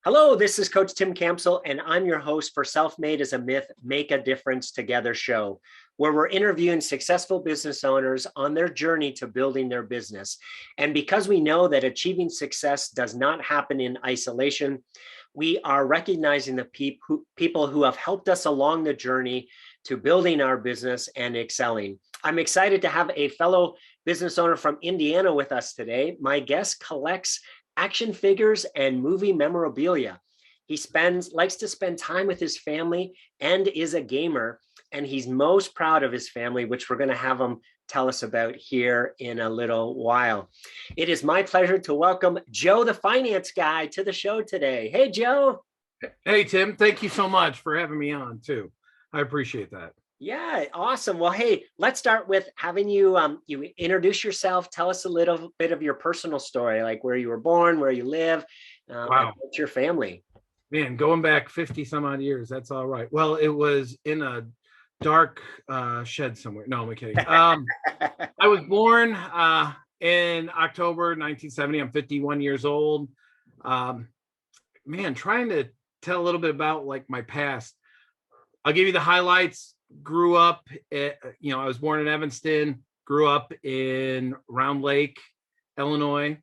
Hello, this is Coach Tim Campsell, and I'm your host for Self-Made as a Myth, Make a Difference Together show, where we're interviewing successful business owners on their journey to building their business. And because we know that achieving success does not happen in isolation, we are recognizing the people who have helped us along the journey to building our business and excelling. I'm excited to have a fellow business owner from Indiana with us today. My guest collects action figures and movie memorabilia. He likes to spend time with his family and is a gamer. And he's most proud of his family, which we're going to have him tell us about here in a little while. It is my pleasure to welcome Joe, the finance guy, to the show today. Hey, Joe. Hey, Tim. Thank you so much for having me on, too. I appreciate that. Yeah, awesome. Well, hey, let's start with having you introduce yourself. Tell us a little bit of your personal story, like where you were born, where you live, and what's your family. Man, going back 50 some odd years, that's all right. Well, it was in a dark shed somewhere. No, I'm kidding. I was born in October 1970. I'm 51 years old. Man, trying to tell a little bit about like my past. I'll give you the highlights. Grew up, I was born in Evanston, grew up in Round Lake, Illinois,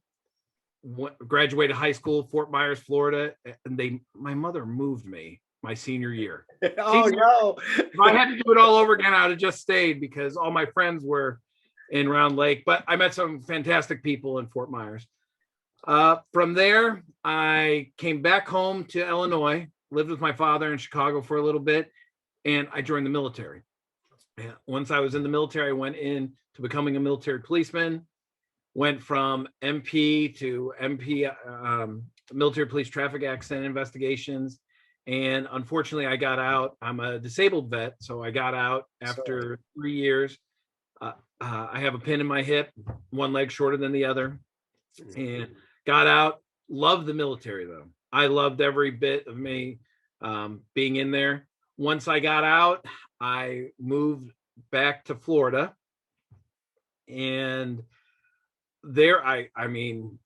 graduated high school, Fort Myers, Florida. And my mother moved me my senior year. Oh, no. If I had to do it all over again, I would have just stayed because all my friends were in Round Lake, but I met some fantastic people in Fort Myers. From there, I came back home to Illinois, lived with my father in Chicago for a little bit, and I joined the military. And once I was in the military, I went in to becoming a military policeman, went from MP to MP, military police traffic accident investigations. And unfortunately, I got out. I'm a disabled vet, so I got out after 3 years. I have a pin in my hip, one leg shorter than the other, and got out. Loved the military, though. I loved every bit of me being in there. Once I got out, I moved back to Florida, and there, I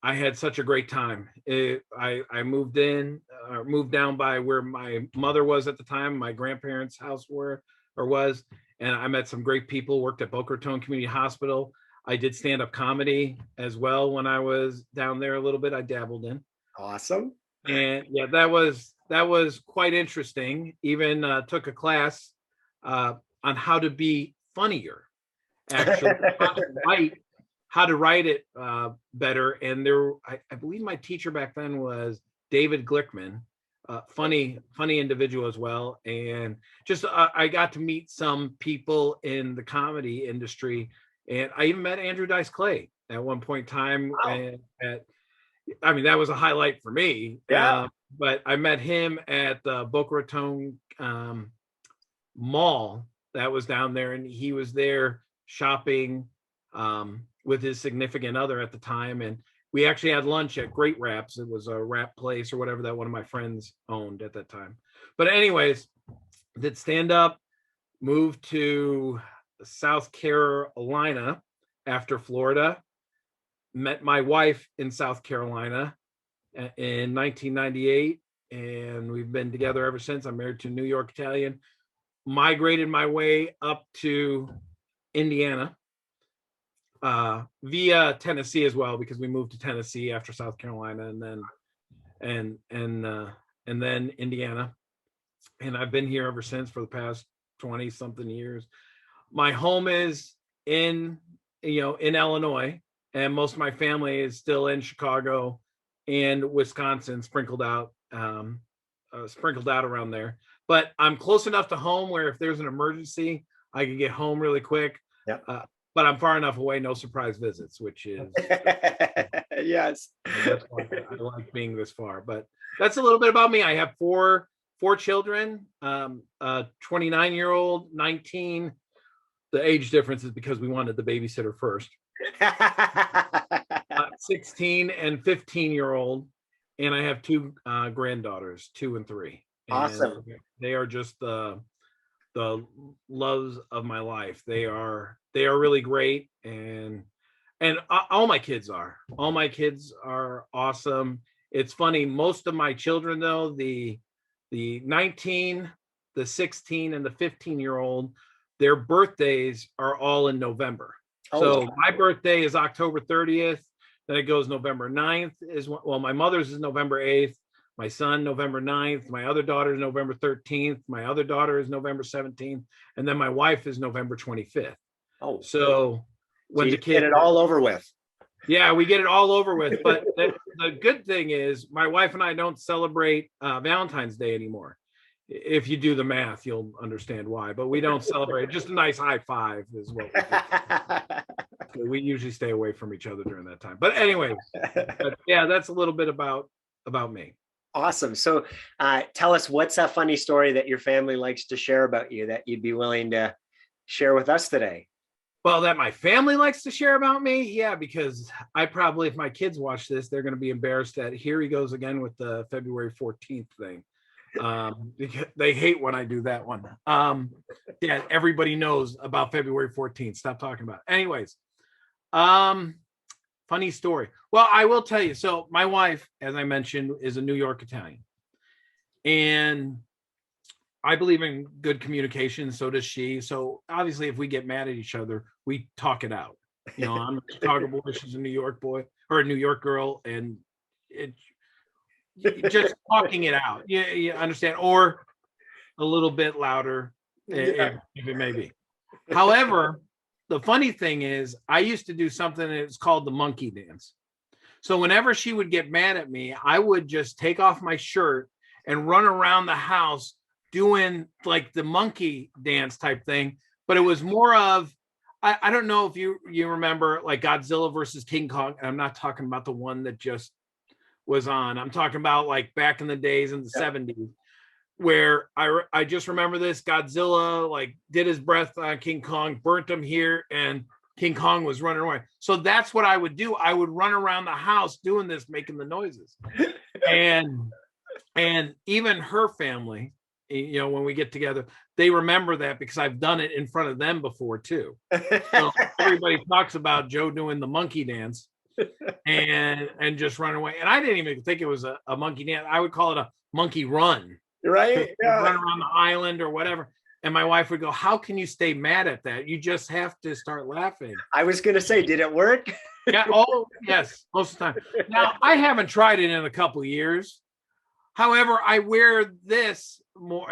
had such a great time. I moved down by where my mother was at the time, my grandparents' house was, and I met some great people. Worked at Boca Raton Community Hospital. I did stand-up comedy as well when I was down there a little bit. I dabbled in. Awesome. And yeah, that was quite interesting. Even took a class on how to be funnier, actually, how to write it better. And I believe my teacher back then was David Glickman, funny individual as well. And just I got to meet some people in the comedy industry, and I even met Andrew Dice Clay at one point in time. Wow. That was a highlight for me. Yeah. But I met him at the Boca Raton Mall that was down there, and he was there shopping with his significant other at the time. And we actually had lunch at Great Wraps. It was a wrap place or whatever that one of my friends owned at that time. But anyways, did stand up, moved to South Carolina after Florida, met my wife in South Carolina in 1998, and we've been together ever since. I'm married to a New York Italian. Migrated my way up to Indiana via Tennessee as well, because we moved to Tennessee after South Carolina, and then Indiana, and I've been here ever since for the past 20 something years. My home is in Illinois, and most of my family is still in Chicago and Wisconsin, sprinkled out around there. But I'm close enough to home where if there's an emergency, I can get home really quick. Yeah. But I'm far enough away, no surprise visits, which is yes. That's why I like being this far. But that's a little bit about me. I have four children, a 29-year-old, 19. The age difference is because we wanted the babysitter first. 16 and 15-year-old, and I have two granddaughters, 2 and 3. And awesome. They are just the loves of my life. They are really great, and all my kids are awesome. It's funny. Most of my children, though, the 19, the 16, and the 15-year-old, their birthdays are all in November. Oh, So wow. my birthday is October 30th. Then it goes November 9th well, my mother's is November 8th. My son, November 9th. My other daughter is November 13th. My other daughter is November 17th. And then my wife is November 25th. Oh, So when you the just kids get it all over with. yeah, we get it all over with. But the good thing is my wife and I don't celebrate Valentine's Day anymore. If you do the math, you'll understand why. But we don't celebrate. Just a nice high five is what we do. We usually stay away from each other during that time. But anyways, yeah, that's a little bit about me. Awesome. So tell us, what's a funny story that your family likes to share about you that you'd be willing to share with us today? Well, that my family likes to share about me? Yeah, because I probably, if my kids watch this, they're going to be embarrassed that here he goes again with the February 14th thing. Because they hate when I do that one. Yeah, everybody knows about February 14th. Stop talking about it. Anyways, funny story. Well, I will tell you. So my wife, as I mentioned, is a New York Italian. And I believe in good communication. So does she. So obviously, if we get mad at each other, we talk it out. You know, I'm a Chicago boy. She's a New York boy or a New York girl. And just talking it out. You understand? Or a little bit louder, if it may be. However, the funny thing is, I used to do something that's called the monkey dance. So whenever she would get mad at me, I would just take off my shirt and run around the house doing like the monkey dance type thing. But it was more of, I don't know if you remember like Godzilla versus King Kong. And I'm not talking about the one that just was on. I'm talking about like back in the days in the 70s. Where I just remember this, Godzilla like did his breath on King Kong, burnt him here, and King Kong was running away. So that's what I would do. I would run around the house doing this, making the noises. And even her family, you know, when we get together, they remember that because I've done it in front of them before too. So everybody talks about Joe doing the monkey dance and just run away. And I didn't even think it was a monkey dance. I would call it a monkey run. Right? Yeah. Run around the island or whatever. And my wife would go, how can you stay mad at that? You just have to start laughing. I was going to say, did it work? Yeah. Oh, yes. Most of the time. Now, I haven't tried it in a couple of years. However, I wear this more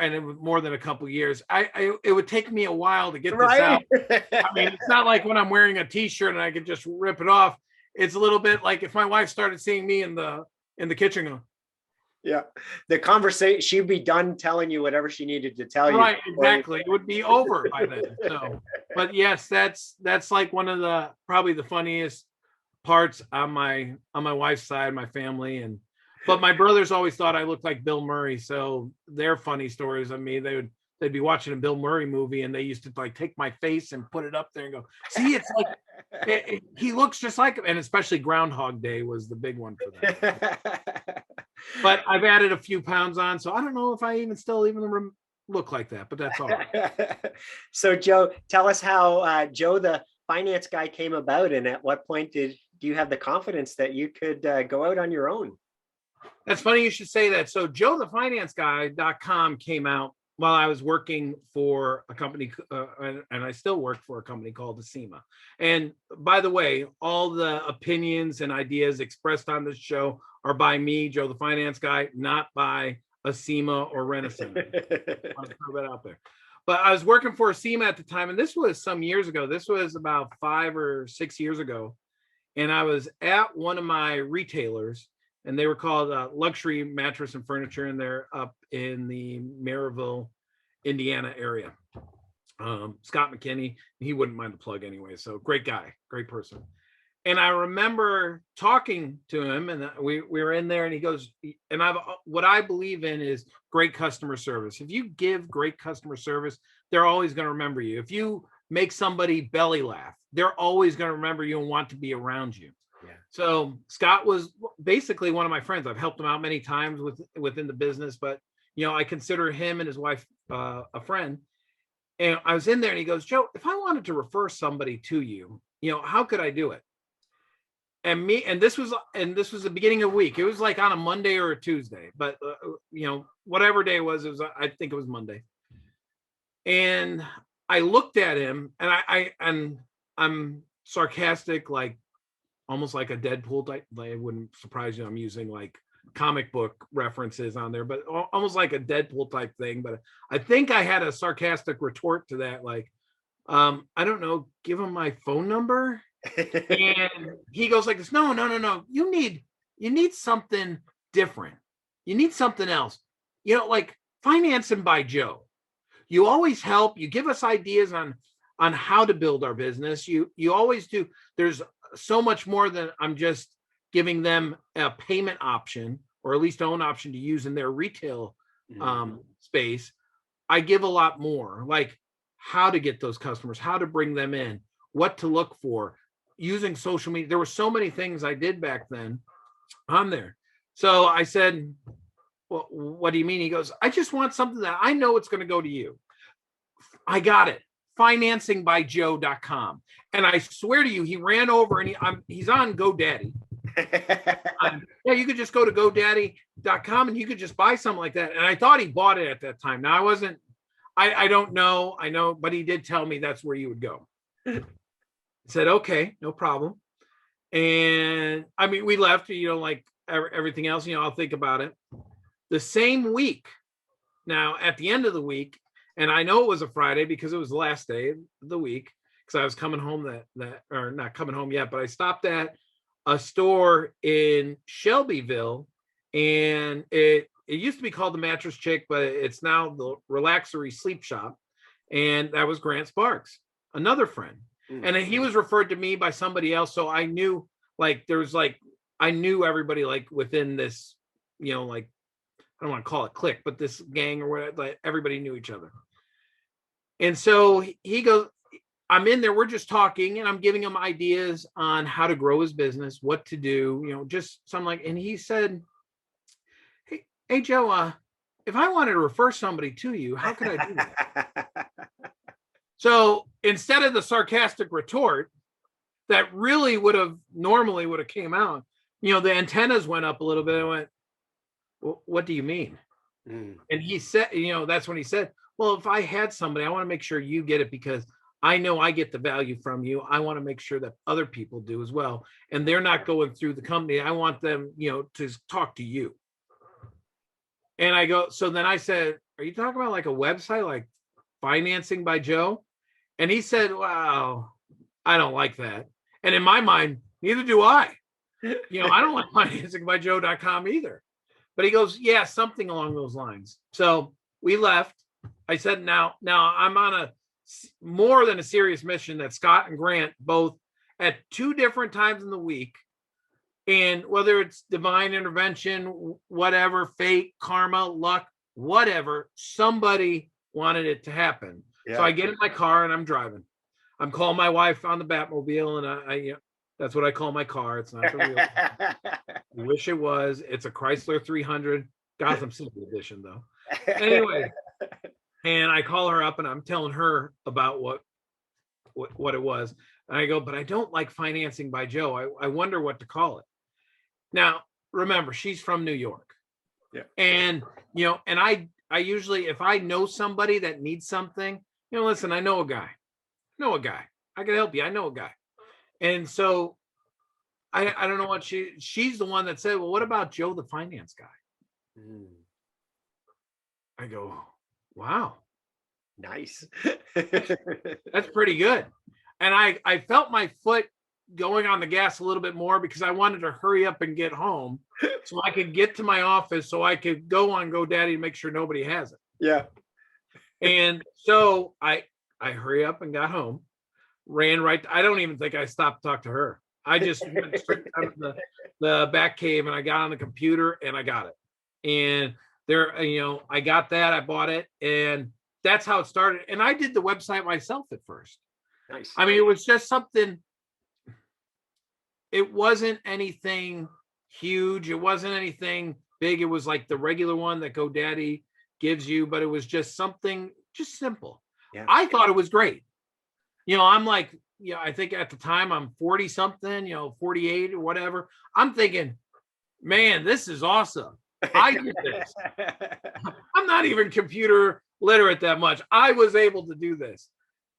than a couple of years. It would take me a while to get this out. I mean, it's not like when I'm wearing a t-shirt and I can just rip it off. It's a little bit like if my wife started seeing me in the kitchen going, yeah, the conversation, she'd be done telling you whatever she needed to tell you. Right, exactly. It would be over by then. So, but yes, that's like one of the probably the funniest parts on my wife's side, my family, but my brothers always thought I looked like Bill Murray. So their funny stories of me, they'd be watching a Bill Murray movie and they used to like take my face and put it up there and go, see, it's like he looks just like him. And especially Groundhog Day was the big one for them. But I've added a few pounds on, so I don't know if I even look like that, but that's all right. So Joe, tell us how Joe, the finance guy, came about, and at what point do you have the confidence that you could go out on your own? That's funny you should say that. So joethefinanceguy.com came out while I was working for a company, and I still work for a company called Acima. And by the way, all the opinions and ideas expressed on this show are by me, Joe the Finance Guy, not by Acima or Renaissance. I'll throw that out there. But I was working for Acima at the time, and this was some years ago. This was about 5 or 6 years ago. And I was at one of my retailers, and they were called Luxury Mattress and Furniture, and they're up in the Maryville, Indiana area. Scott McKinney, he wouldn't mind the plug anyway. So great guy, great person. And I remember talking to him, and we were in there, and he goes, and what I believe in is great customer service. If you give great customer service, they're always going to remember you. If you make somebody belly laugh, they're always going to remember you and want to be around you. Yeah. So Scott was basically one of my friends. I've helped him out many times within the business, but you know, I consider him and his wife a friend. And I was in there, and he goes, Joe, if I wanted to refer somebody to you, you know, how could I do it? and this was the beginning of the week. It was like on a Monday or a Tuesday, but whatever day it was, I think it was Monday. And I looked at him, and I'm sarcastic, like almost like a Deadpool type. Like, it wouldn't surprise you I'm using like comic book references on there, but almost like a Deadpool type thing. But I think I had a sarcastic retort to that, like, I don't know, give him my phone number. And he goes like this, no. You need something different. You need something else. Like Financing by Joe. You always help. You give us ideas on how to build our business. You always do. There's so much more than I'm just giving them a payment option, or at least an option to use in their retail space. I give a lot more, like how to get those customers, how to bring them in, what to look for, using social media. There were so many things I did back then on there. So I said, well, what do you mean? He goes, I just want something that I know it's going to go to you. I got it. Financingbyjoe.com. And I swear to you, he ran over and he's on GoDaddy. Yeah, you could just go to GoDaddy.com and you could just buy something like that. And I thought he bought it at that time. Now I don't know. I know, but he did tell me that's where you would go. I said, okay, no problem. And I mean, we left, like everything else, I'll think about it. The same week, now at the end of the week, and I know it was a Friday because it was the last day of the week, because I was coming home or not coming home yet, but I stopped at a store in Shelbyville, and it used to be called the Mattress Chick, but it's now the Relaxery Sleep Shop. And that was Grant Sparks, another friend. And he was referred to me by somebody else. So I knew, like, I knew everybody, like, within this, like, I don't want to call it clique, but this gang or whatever, like, everybody knew each other. And so he goes, I'm in there, we're just talking, and I'm giving him ideas on how to grow his business, what to do, just something like, and he said, hey Joe, if I wanted to refer somebody to you, how could I do that? So instead of the sarcastic retort that really normally would have came out, the antennas went up a little bit. I went, well, what do you mean? And he said, that's when he said, well, if I had somebody, I want to make sure you get it, because I know I get the value from you. I want to make sure that other people do as well. And they're not going through the company. I want them, to talk to you. And I go, so then I said, are you talking about like a website, like Financing by Joe? And he said, wow, I don't like that. And in my mind, neither do I. I don't like financingbyjoe.com either. But he goes, yeah, something along those lines. So we left. I said, now I'm on a more than a serious mission that Scott and Grant both at 2 different times in the week. And whether it's divine intervention, whatever, fate, karma, luck, whatever, somebody wanted it to happen. Yeah. So I get in my car and I'm driving. I'm calling my wife on the Batmobile, and I that's what I call my car. It's not the real I wish it was. It's a Chrysler 300 Gotham City edition, though. Anyway, and I call her up and I'm telling her about what it was. And I go, but I don't like Financing by Joe. I wonder what to call it. Now, remember, she's from New York. Yeah. And, and I usually, if I know somebody that needs something, listen, I know a guy. I can help you. I know a guy. And so I don't know what she's the one that said, well, what about Joe, the finance guy? I go, wow. Nice. That's pretty good. And I felt my foot going on the gas a little bit more because I wanted to hurry up and get home so I could get to my office so I could go on GoDaddy and make sure nobody has it. Yeah. And so I hurry up and got home, ran right. I don't even think I stopped to talk to her. I just went straight out of the back cave and I got on the computer and I got it. And there, I got that, I bought it, and that's how it started. And I did the website myself at first. Nice. I mean, it was just something. It wasn't anything huge. It wasn't anything big. It was like the regular one that GoDaddy gives you, but it was just something just simple. Yeah. I thought it was great. I'm like, I think at the time I'm 40 something, 48 or whatever. I'm thinking, man, this is awesome. I did this. I'm not even computer literate that much. I was able to do this.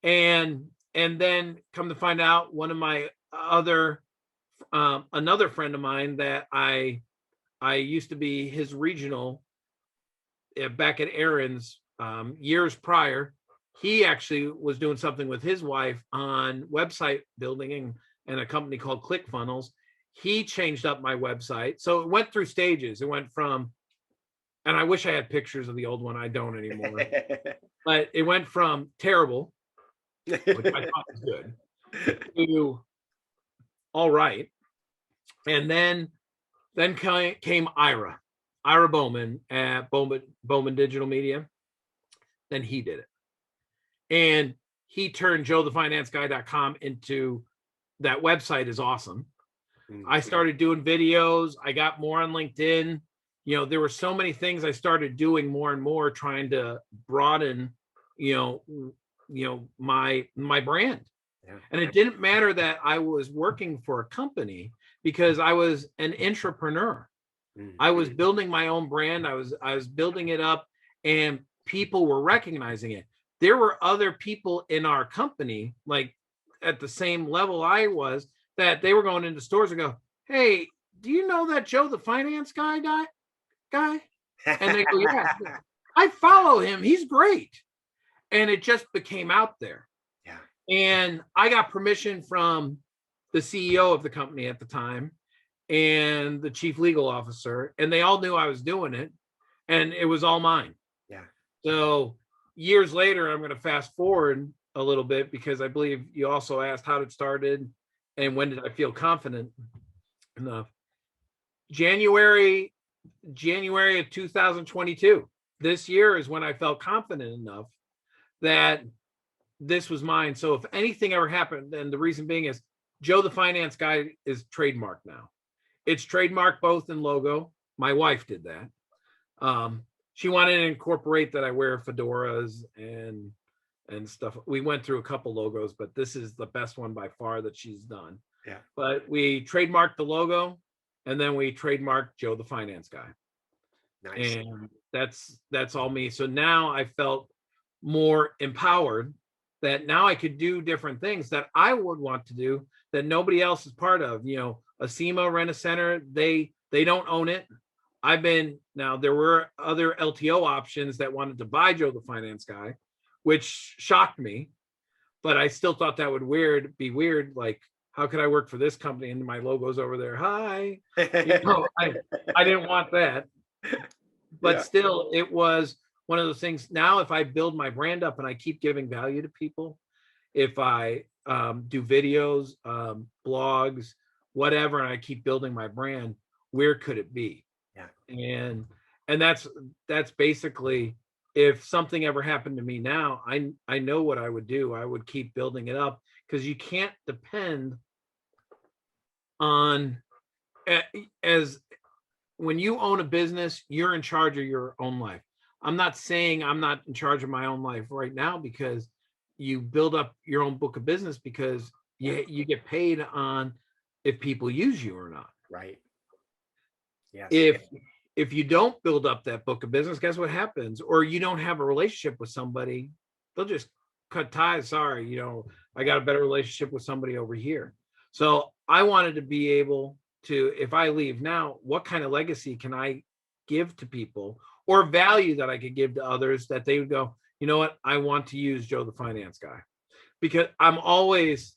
And then come to find out, one of my another friend of mine that I used to be his regional back at Aaron's years prior. He actually was doing something with his wife on website building and a company called ClickFunnels. He changed up my website. So it went through stages. It went from, and I wish I had pictures of the old one. I don't anymore. But it went from terrible, which I thought was good, to all right. And then came Ira Bowman at Bowman Digital Media. Then he did it. And he turned joethefinanceguy.com into, that website is awesome. I started doing videos. I got more on LinkedIn. There were so many things I started doing more and more, trying to broaden, my brand. Yeah. And it didn't matter that I was working for a company, because I was an intrapreneur. I was building my own brand. I was building it up, and people were recognizing it. There were other people in our company, like at the same level I was, that they were going into stores and go, "Hey, do you know that Joe the finance guy?" And they go, "Yeah, I follow him. He's great." And it just became out there. Yeah. And I got permission from the CEO of the company at the time and the chief legal officer, and they all knew I was doing it, and it was all mine. Yeah. So years later, I'm going to fast forward a little bit, because I believe you also asked how it started and when did I feel confident enough. January of 2022. This year is when I felt confident enough that this was mine. So if anything ever happened, and the reason being is Joe the Finance Guy is trademarked now. It's trademarked both in logo. My wife did that. She wanted to incorporate that I wear fedoras and stuff. We went through a couple logos, but this is the best one by far that she's done. Yeah. But we trademarked the logo, and then we trademarked Joe the Finance Guy. Nice. And that's all me. So now I felt more empowered that now I could do different things that I would want to do that nobody else is part of. Acima Rent-A-Center, they don't own it. Now there were other LTO options that wanted to buy Joe the Finance Guy, which shocked me, but I still thought that would be weird. Like, how could I work for this company and my logo's over there? Hi. I didn't want that. But yeah. Still, it was one of those things. Now, if I build my brand up and I keep giving value to people, if I do videos, blogs, whatever, and I keep building my brand, where could it be? Yeah. And that's basically, if something ever happened to me now, I know what I would do. I would keep building it up, because you can't depend on, as when you own a business, you're in charge of your own life. I'm not saying I'm not in charge of my own life right now, because you build up your own book of business, because you get paid on if people use you or not. Right. Yes. If you don't build up that book of business, guess what happens? Or you don't have a relationship with somebody, they'll just cut ties. Sorry, I got a better relationship with somebody over here. So I wanted to be able to, if I leave now, what kind of legacy can I give to people, or value that I could give to others, that they would go, you know what, I want to use Joe the Finance Guy, because I'll always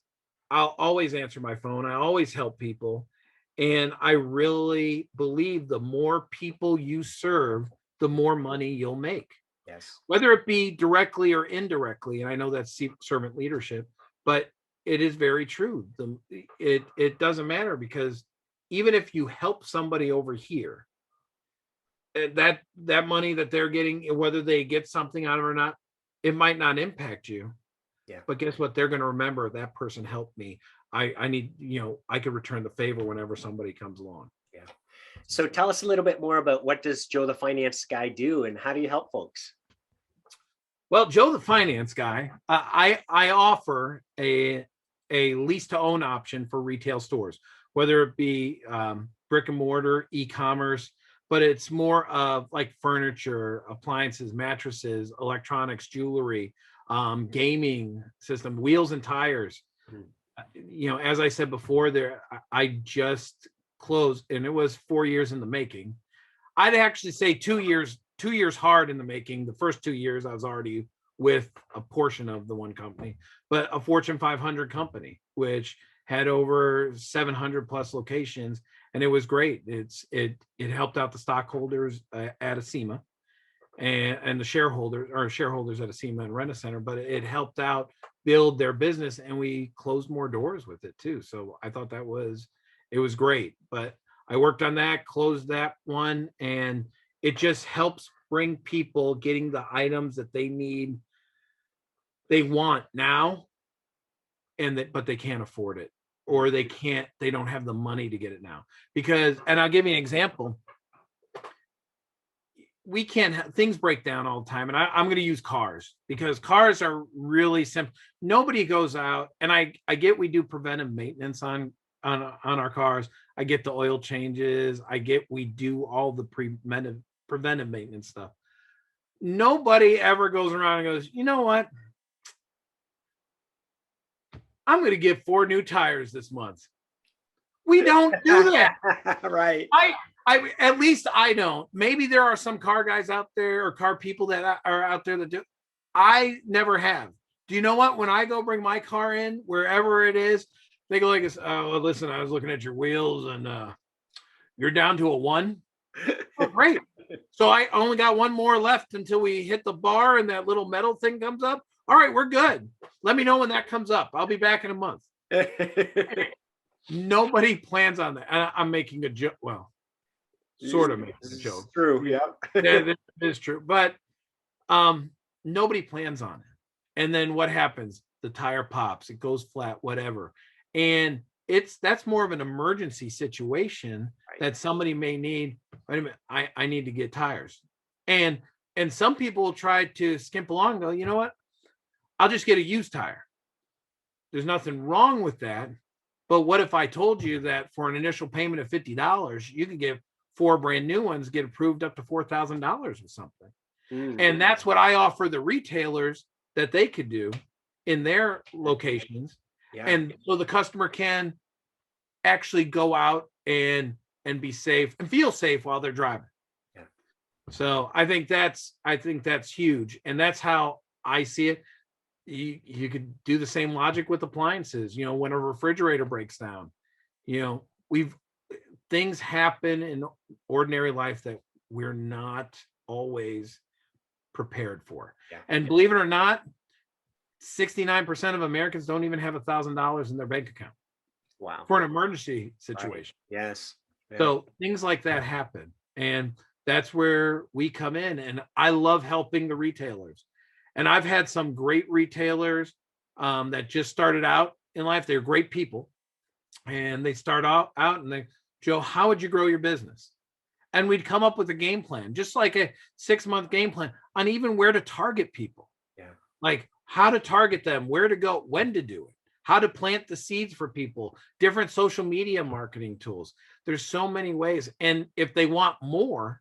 answer my phone. I always help people. And I really believe the more people you serve, the more money you'll make. Yes. Whether it be directly or indirectly. And I know that's servant leadership, but it is very true. It doesn't matter, because even if you help somebody over here, that money that they're getting, whether they get something out of it or not, it might not impact you. Yeah. But guess what? They're going to remember that person helped me. I need, I could return the favor whenever somebody comes along. Yeah. So tell us a little bit more about, what does Joe the Finance Guy do, and how do you help folks? Well, Joe the Finance Guy, I offer a lease to own option for retail stores, whether it be brick and mortar, e-commerce, but it's more of like furniture, appliances, mattresses, electronics, jewelry, gaming system, wheels and tires. You know, as I said before, I just closed, and it was 4 years in the making. I'd actually say 2 years hard in the making. The first 2 years I was already with a portion of the one company, but a Fortune 500 company, which had over 700 plus locations. And it was great. It helped out the stockholders at Acima and the shareholders at Acima and Rent-A-Center, but it helped out build their business, and we closed more doors with it too. So I thought it was great, but I worked on that, closed that one, and it just helps bring people getting the items that they need, they want now, but they can't afford it, or they don't have the money to get it now. Because, and I'll give you an example. We can't things break down all the time. And I'm going to use cars, because cars are really simple. Nobody goes out, and I get we do preventive maintenance on our cars. I get the oil changes. We do all the preventive maintenance stuff. Nobody ever goes around and goes, you know what? I'm going to get 4 new tires this month. We don't do that. Right. I at least I don't. Maybe there are some car guys out there or car people that are out there that do. I never have. Do you know what? When I go bring my car in, wherever it is, they go like this. Oh, well, listen, I was looking at your wheels, and you're down to a 1. Oh, great. So I only got 1 more left until we hit the bar and that little metal thing comes up. All right, we're good. Let me know when that comes up. I'll be back in a month. Nobody plans on that. I'm making a joke. Well, sort of making a joke. True. Yeah. That is true. But nobody plans on it. And then what happens? The tire pops, it goes flat, whatever. And that's more of an emergency situation, right, that somebody may need. Wait a minute, I need to get tires. And some people will try to skimp along and go, you know what? I'll just get a used tire. There's nothing wrong with that. But what if I told you that for an initial payment of $50, you could get 4 brand new ones, get approved up to $4,000 or something? Mm-hmm. And that's what I offer the retailers that they could do in their locations. Yeah. And so the customer can actually go out and be safe and feel safe while they're driving. Yeah. So I think that's huge. And that's how I see it. You could do the same logic with appliances. You know, when a refrigerator breaks down, you know, things happen in ordinary life that we're not always prepared for. Yeah. And believe it or not, 69% of Americans don't even have $1,000 in their bank account. Wow. For an emergency situation. Right. Yes. Yeah. So things like that happen. And that's where we come in. And I love helping the retailers. And I've had some great retailers that just started out in life. They're great people. And they start out and they, Joe, how would you grow your business? And we'd come up with a game plan, just like a 6-month game plan on even where to target people. Yeah. Like how to target them, where to go, when to do it, how to plant the seeds for people, different social media marketing tools. There's so many ways. And if they want more,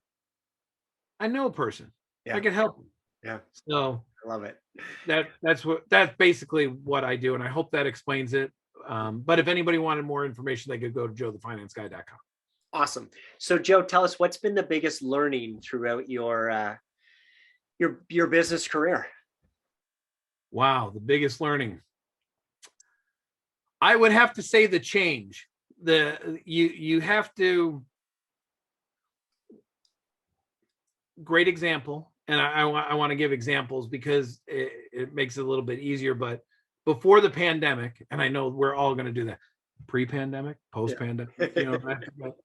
I know a person. Yeah. I can help them. Yeah. So I love it. That's basically what I do. And I hope that explains it. But if anybody wanted more information, they could go to joethefinanceguy.com. Awesome. So Joe, tell us what's been the biggest learning throughout your business career? Wow. The biggest learning. I would have to say the change. You have to, great example. And I want to give examples because it makes it a little bit easier. But before the pandemic, and I know we're all going to do that, pre-pandemic, post-pandemic, yeah. You know,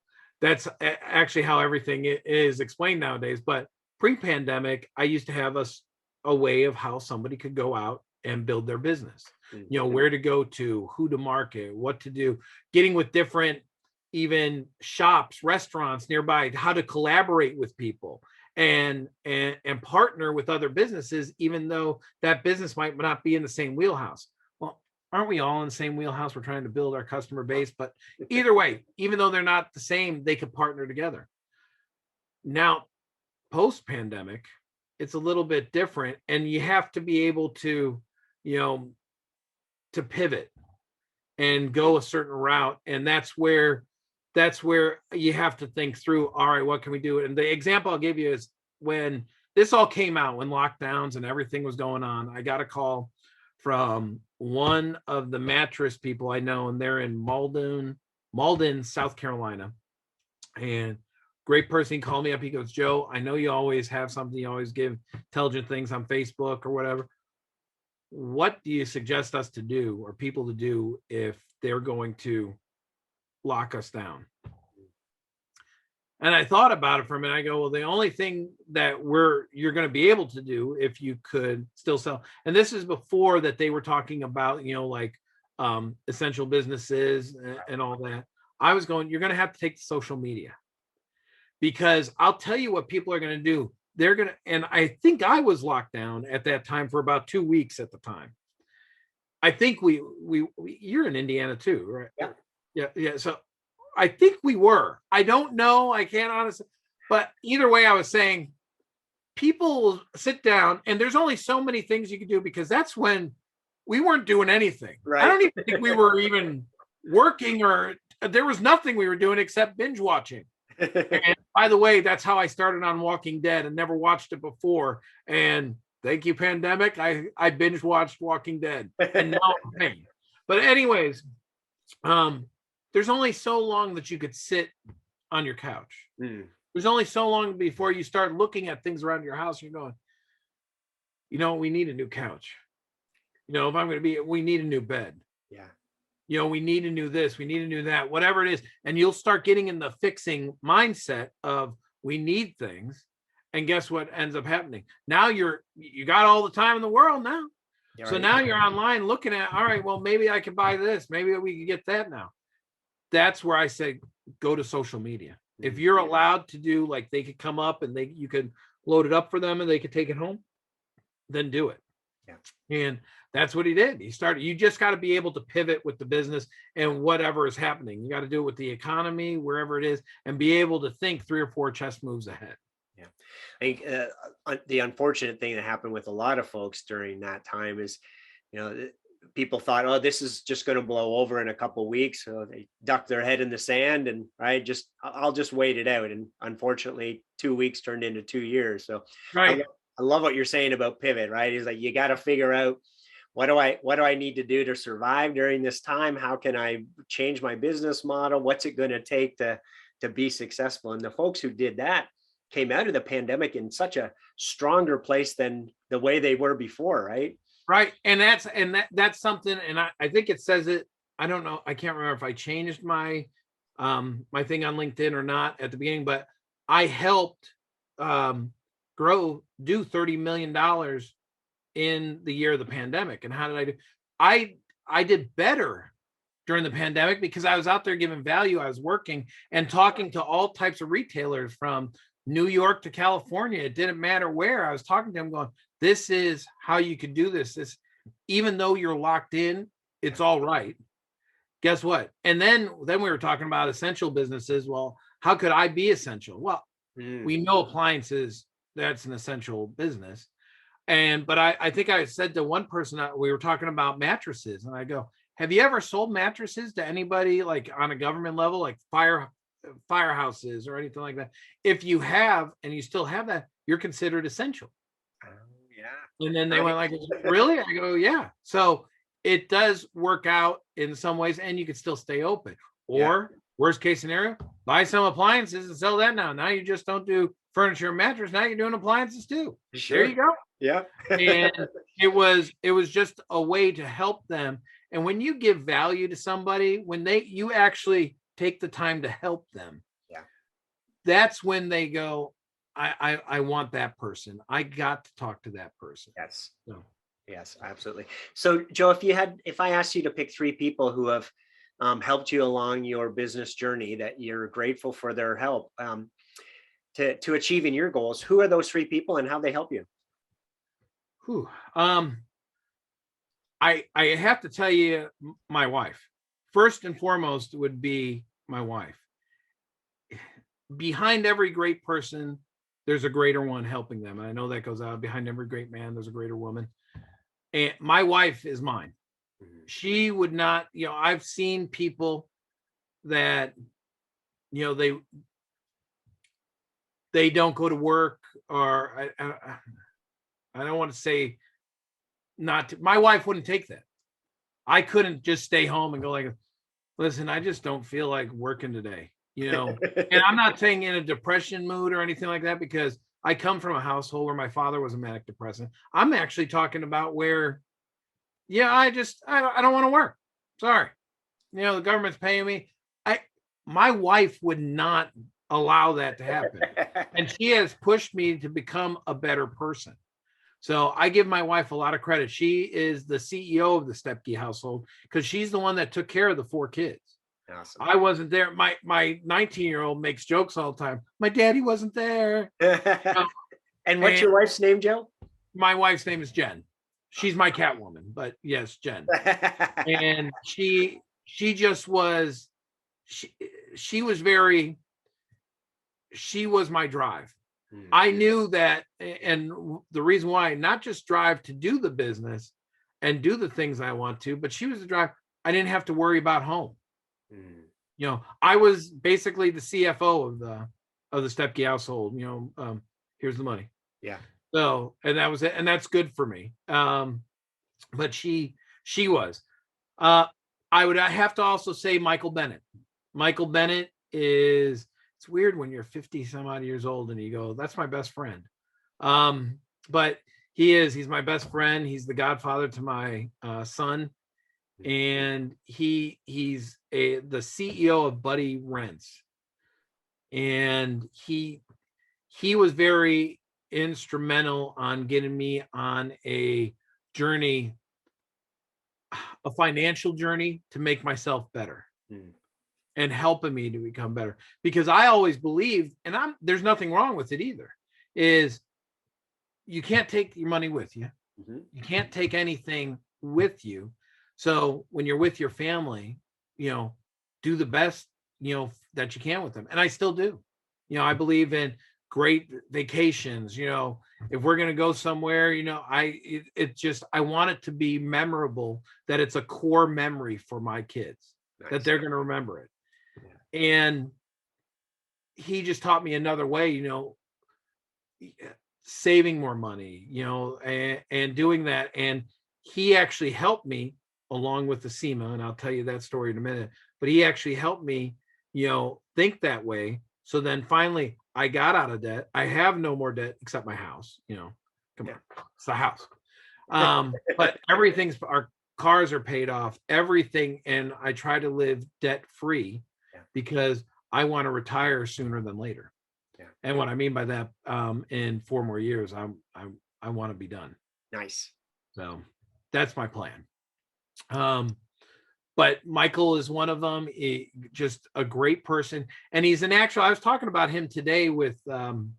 that's actually how everything is explained nowadays. But pre-pandemic, I used to have a way of how somebody could go out and build their business. Mm-hmm. You know, where to go to, who to market, what to do, getting with different even shops, restaurants nearby, how to collaborate with people. And partner with other businesses, even though that business might not be in the same wheelhouse. Well, aren't we all in the same wheelhouse? We're trying to build our customer base, but either way, even though they're not the same, they could partner together. Now, post-pandemic, it's a little bit different, and you have to be able to, you know, to pivot and go a certain route. And that's where you have to think through, all right, what can we do? And the example I'll give you is when this all came out, when lockdowns and everything was going on, I got a call from one of the mattress people I know, and they're in Malden, South Carolina. And great person. He called me up. He goes, Joe, I know you always have something. You always give intelligent things on Facebook or whatever. What do you suggest us to do or people to do if they're going to lock us down? And I thought about it for a minute. I go, well, the only thing that you're going to be able to do if you could still sell, and this is before that they were talking about, like essential businesses and all that. I was going, you're going to have to take the social media, because I'll tell you what people are going to do. They're going to, and I think I was locked down at that time for about 2 weeks at the time. I think you're in Indiana too, right? Yeah. So I think we were. I don't know. I can't honestly, but either way, I was saying people sit down, and there's only so many things you can do, because that's when we weren't doing anything. Right. I don't even think we were even working, or there was nothing we were doing except binge watching. And by the way, that's how I started on Walking Dead, and never watched it before. And thank you, pandemic. I binge watched Walking Dead, and now I'm paying. But anyways, there's only so long that you could sit on your couch. There's only so long before you start looking at things around your house. You're going, we need a new couch. If I'm going to we need a new bed. Yeah. We need a new this, we need a new that, whatever it is. And you'll start getting in the fixing mindset of we need things. And guess what ends up happening? Now you got all the time in the world now. So now you're online looking at, all right, well, maybe I could buy this. Maybe we could get that now. That's where I say, go to social media. If you're allowed to do, like, they could come up and you could load it up for them and they could take it home, then do it. Yeah. And that's what he did. You just got to be able to pivot with the business and whatever is happening. You got to do it with the economy, wherever it is, and be able to think 3 or 4 chess moves ahead. Yeah. I think the unfortunate thing that happened with a lot of folks during that time is, people thought, oh, this is just going to blow over in a couple of weeks. So they ducked their head in the sand and I'll just wait it out. And unfortunately, 2 weeks turned into 2 years. So I love what you're saying about pivot, right? Is like, you got to figure out, what do I need to do to survive during this time? How can I change my business model? What's it going to take to be successful? And the folks who did that came out of the pandemic in such a stronger place than the way they were before, right? Right. And that's something, and I think it says it, I don't know, I can't remember if I changed my my thing on LinkedIn or not at the beginning, but I helped do $30 million in the year of the pandemic. And how did I do? I did better during the pandemic because I was out there giving value. I was working and talking to all types of retailers from New York to California. It didn't matter where. I was talking to them going, this is how you could do this. Even though you're locked in, it's all right. Guess what? And then we were talking about essential businesses. Well, how could I be essential? Well, we know appliances, that's an essential business. But I think I said to one person, we were talking about mattresses, and I go, have you ever sold mattresses to anybody, like on a government level, like firehouses or anything like that? If you have, and you still have that, you're considered essential. Yeah. And then they went like, really? I go, yeah. So it does work out in some ways, and you can still stay open. Or worst case scenario, buy some appliances and sell that now. Now you just don't do furniture and mattress. Now you're doing appliances too. Sure. There you go. Yeah. And it was just a way to help them. And when you give value to somebody, when you actually take the time to help them, that's when they go, I want that person. I got to talk to that person. Yes. So. Yes, absolutely. So Joe, if I asked you to pick 3 people who have helped you along your business journey that you're grateful for their help to achieving your goals, who are those 3 people and how they help you? I have to tell you, my wife, first and foremost, would be my wife. Behind every great person, there's a greater one helping them. And I know that goes out. Behind every great man, there's a greater woman. And my wife is mine. She would not, I've seen people that, they don't go to work, or I don't want to say not to, my wife wouldn't take that. I couldn't just stay home and go like, listen, I just don't feel like working today, and I'm not saying in a depression mood or anything like that, because I come from a household where my father was a manic depressant. I'm actually talking about where, I don't want to work. Sorry. The government's paying me. My wife would not allow that to happen. And she has pushed me to become a better person. So I give my wife a lot of credit. She is the CEO of the Stepke household, because she's the one that took care of the 4 kids. Awesome. I wasn't there. My 19-year-old makes jokes all the time. My daddy wasn't there. And what's your wife's name, Joe? My wife's name is Jen. She's my cat woman, but yes, Jen. And she just was, she was my drive. I knew that, and the reason why, not just drive to do the business and do the things I want to, but she was the drive. I didn't have to worry about home. I was basically the CFO of the Stepke household. Here's the money. Yeah. So, and that was it, and that's good for me. But she was. I have to also say Michael Bennett. Michael Bennett is. It's weird when you're 50 some odd years old and you go, that's my best friend. But he's my best friend. He's the godfather to my son. And he's the CEO of Buddy Rents. And he was very instrumental on getting me on a journey, a financial journey, to make myself better. And helping me to become better, because I always believed, and there's nothing wrong with it either, is you can't take your money with you. You can't take anything with you. So when you're with your family, do the best, that you can with them. And I still do. I believe in great vacations. If we're going to go somewhere, I want it to be memorable, that it's a core memory for my kids. Nice. That they're going to remember it. And he just taught me another way, saving more money, and doing that. And he actually helped me along with the SEMA, and I'll tell you that story in a minute, but he actually helped me, think that way. So then finally I got out of debt. I have no more debt except my house, come on, it's the house. But our cars are paid off, everything. And I try to live debt free, because I want to retire sooner than later. And what I mean by that, in 4 more years, I want to be done. Nice. So that's my plan. But Michael is one of them. Just a great person. And he's I was talking about him today with one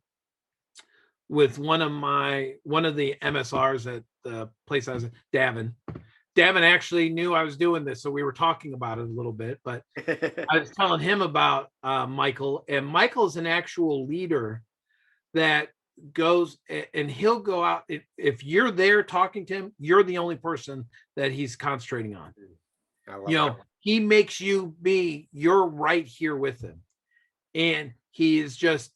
of the MSRs at the place I was at, Davin. Davin actually knew I was doing this, so we were talking about it a little bit, but I was telling him about Michael, and Michael's an actual leader that goes, and he'll go out. If you're there talking to him, you're the only person that he's concentrating on. He makes you're right here with him. And he is just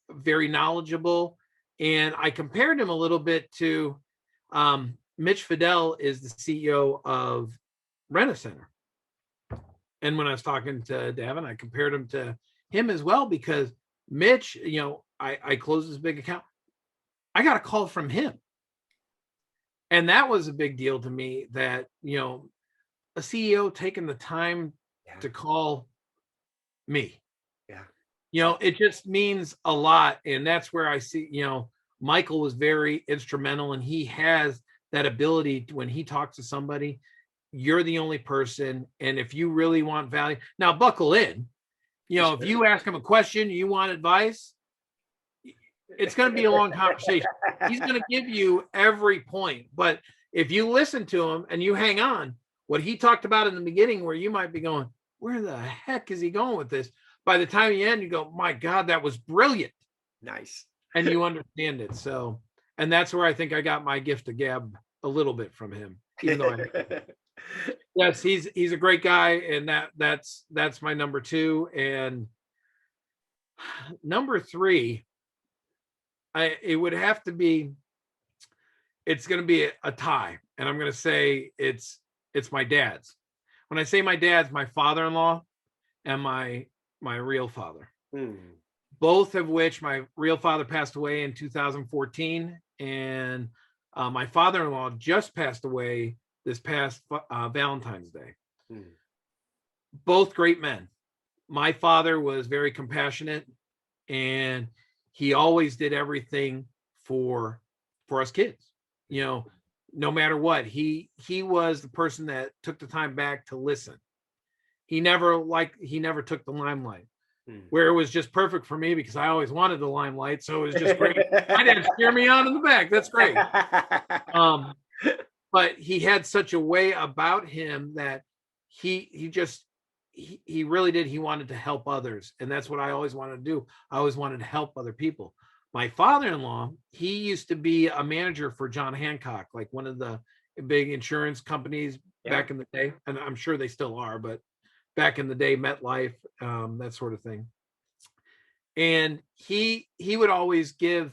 very knowledgeable. And I compared him a little bit to, Mitch Fidel is the CEO of Rent-A-Center. And when I was talking to Davin, I compared him to him as well, because Mitch, I closed this big account. I got a call from him. And that was a big deal to me, that, a CEO taking the time to call me. It just means a lot. And that's where I see, Michael was very instrumental, and he has that ability to, when he talks to somebody, you're the only person. And if you really want value, now buckle in, if you ask him a question, you want advice, it's going to be a long conversation. He's going to give you every point, but if you listen to him and you hang on, what he talked about in the beginning, where you might be going, where the heck is he going with this? By the time you end, you go, my God, that was brilliant. Nice. And you understand it. So, and that's where I think I got my gift of gab a little bit from him, even though yes, he's a great guy. And that's my number 2. And number 3, it would have to be, it's going to be a tie. And I'm going to say it's my dad's. When I say my dad's, my father-in-law and my real father, both of which my real father passed away in 2014. And my father-in-law just passed away this past Valentine's Day. Both great men. My father was very compassionate, and he always did everything for us kids. You know, no matter what, he was the person that took the time back to listen. He never took the limelight, where it was just perfect for me because I always wanted the limelight. So it was just great. My dad cheer me on in the back. That's great. But he had such a way about him that he really did. He wanted to help others. And that's what I always wanted to do. I always wanted to help other people. My father-in-law, he used to be a manager for John Hancock, like one of the big insurance companies back in the day. And I'm sure they still are, but back in the day, MetLife, that sort of thing. And he would always give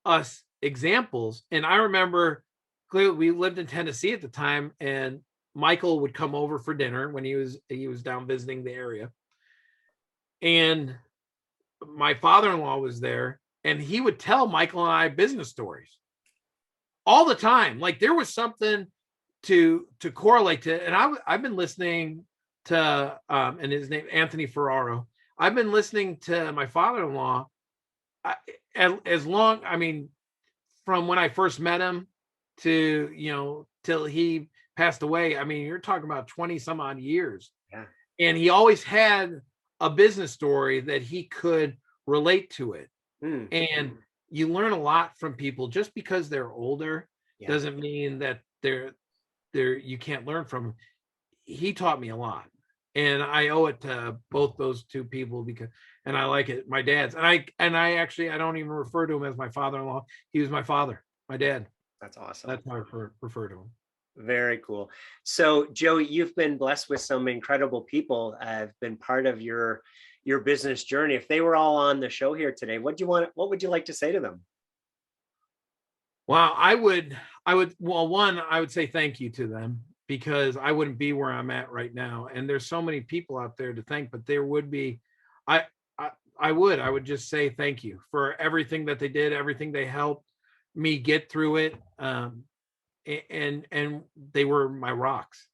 us examples. And I remember clearly we lived in Tennessee at the time, and Michael would come over for dinner when he was down visiting the area. And my father-in-law was there, and he would tell Michael and I business stories all the time. Like there was something to correlate to. And I've been listening to, and his name, Anthony Ferraro. I've been listening to my father-in-law from when I first met him to, till he passed away. I mean, you're talking about 20 some odd years. Yeah. And he always had a business story that he could relate to it. And you learn a lot from people. Just because they're older doesn't mean that you can't learn from them. He taught me a lot, and I owe it to both those two people and I like it. My dad's, and I actually, I don't even refer to him as my father-in-law. He was my father, my dad. That's awesome. That's how I refer to him. Very cool. So Joe, you've been blessed with some incredible people. Have been part of your business journey. If they were all on the show here today, what would you like to say to them? Wow, I would say thank you to them, because I wouldn't be where I'm at right now. And there's so many people out there to thank, but there would be, I would just say thank you for everything that they did, everything they helped me get through it. And they were my rocks.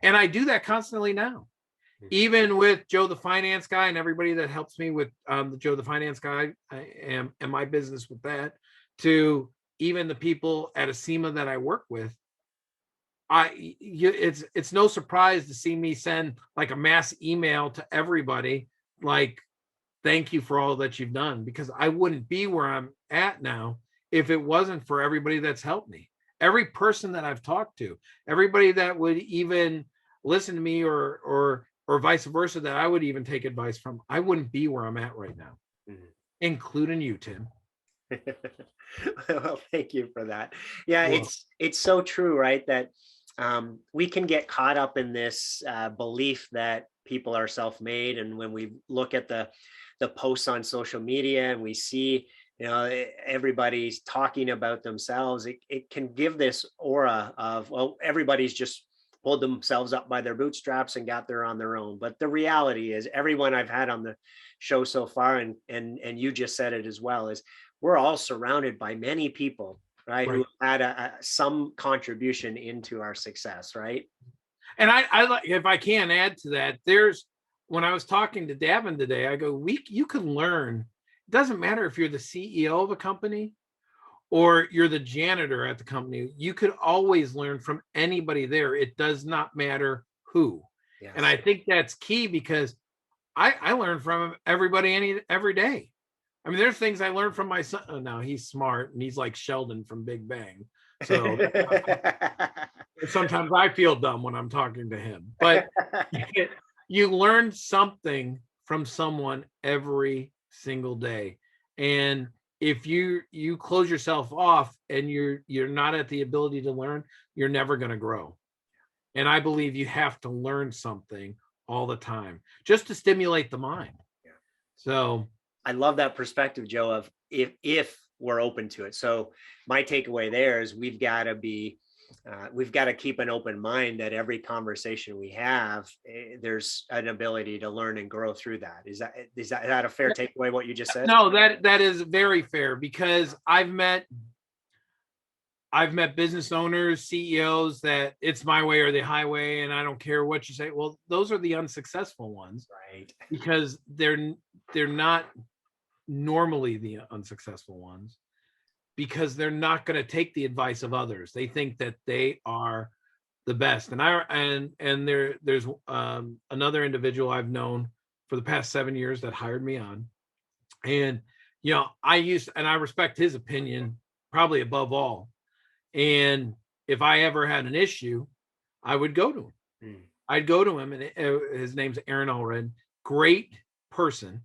And I do that constantly now. Even with Joe the finance guy and everybody that helps me with the Joe the finance guy and my business with that, to even the people at Acima that I work with, it's no surprise to see me send like a mass email to everybody, like, thank you for all that you've done, because I wouldn't be where I'm at now if it wasn't for everybody that's helped me. Every person that I've talked to, everybody that would even listen to me or vice versa, that I would even take advice from, I wouldn't be where I'm at right now, including you, Tim. Well, thank you for that. Yeah, it's so true, right? That we can get caught up in this belief that people are self-made. And when we look at the posts on social media and we see, everybody's talking about themselves, it can give this aura of, well, everybody's just pulled themselves up by their bootstraps and got there on their own. But the reality is, everyone I've had on the show so far, and you just said it as well, is we're all surrounded by many people, right? Who had some contribution into our success, right? And I if I can add to that, when I was talking to Davin today, I go, you can learn. It doesn't matter if you're the CEO of a company or you're the janitor at the company. You could always learn from anybody there. It does not matter who. Yes. And I think that's key, because I learn from everybody every day. I mean, there's things I learned from my son. Oh, now he's smart and he's like Sheldon from Big Bang. So sometimes I feel dumb when I'm talking to him, but you learn something from someone every single day. And if you close yourself off and you're not at the ability to learn, you're never going to grow. And I believe you have to learn something all the time just to stimulate the mind. Yeah. So I love that perspective, Joe, of if we're open to it. So my takeaway there is we've got to keep an open mind that every conversation we have, there's an ability to learn and grow through that. Is that a fair takeaway, what you just said? No, that is very fair, because I've met business owners, CEOs that it's my way or the highway, and I don't care what you say. Well, those are the unsuccessful ones, right? Because they're not normally the unsuccessful ones, because they're not going to take the advice of others. They think that they are the best. And there's another individual I've known for the past 7 years that hired me on, and I respect his opinion probably above all. And if I ever had an issue, I would go to him. I'd go to him, and his name's Aaron Allred, great person.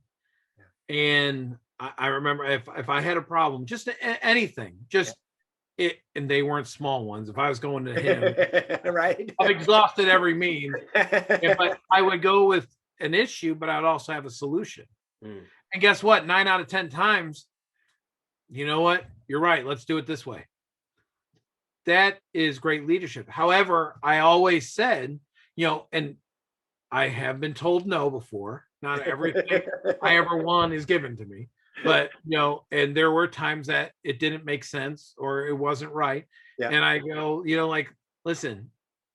Yeah. And I remember if I had a problem, just anything, and they weren't small ones. If I was going to him, right, I've exhausted every means. But I would go with an issue, but I'd also have a solution. And guess what? 9 out of 10 times, you know what? You're right. Let's do it this way. That is great leadership. However, I always said, and I have been told no before. Not everything I ever want is given to me. But, and there were times that it didn't make sense or it wasn't right. Yeah. And I go, listen,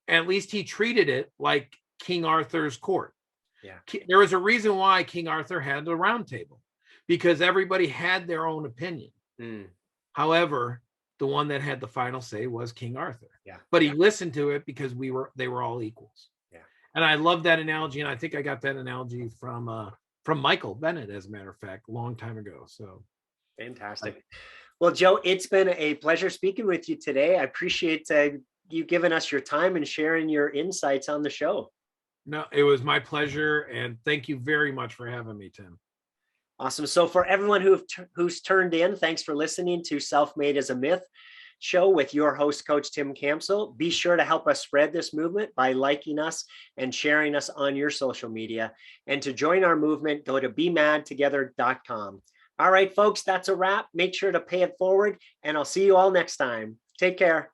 at least he treated it like King Arthur's court. Yeah. There was a reason why King Arthur had the round table, because everybody had their own opinion. However, the one that had the final say was King Arthur. Yeah. But he listened to it because they were all equals. Yeah. And I love that analogy. And I think I got that analogy from Michael Bennett, as a matter of fact, a long time ago. So fantastic. Well, Joe, it's been a pleasure speaking with you today. I appreciate you giving us your time and sharing your insights on the show. No, it was my pleasure. And thank you very much for having me, Tim. Awesome. So for everyone who's turned in, thanks for listening to Self-Made as a Myth show with your host, Coach Tim Campsell. Be sure to help us spread this movement by liking us and sharing us on your social media. And to join our movement, go to bemadtogether.com. All right, folks, that's a wrap. Make sure to pay it forward, and I'll see you all next time. Take care.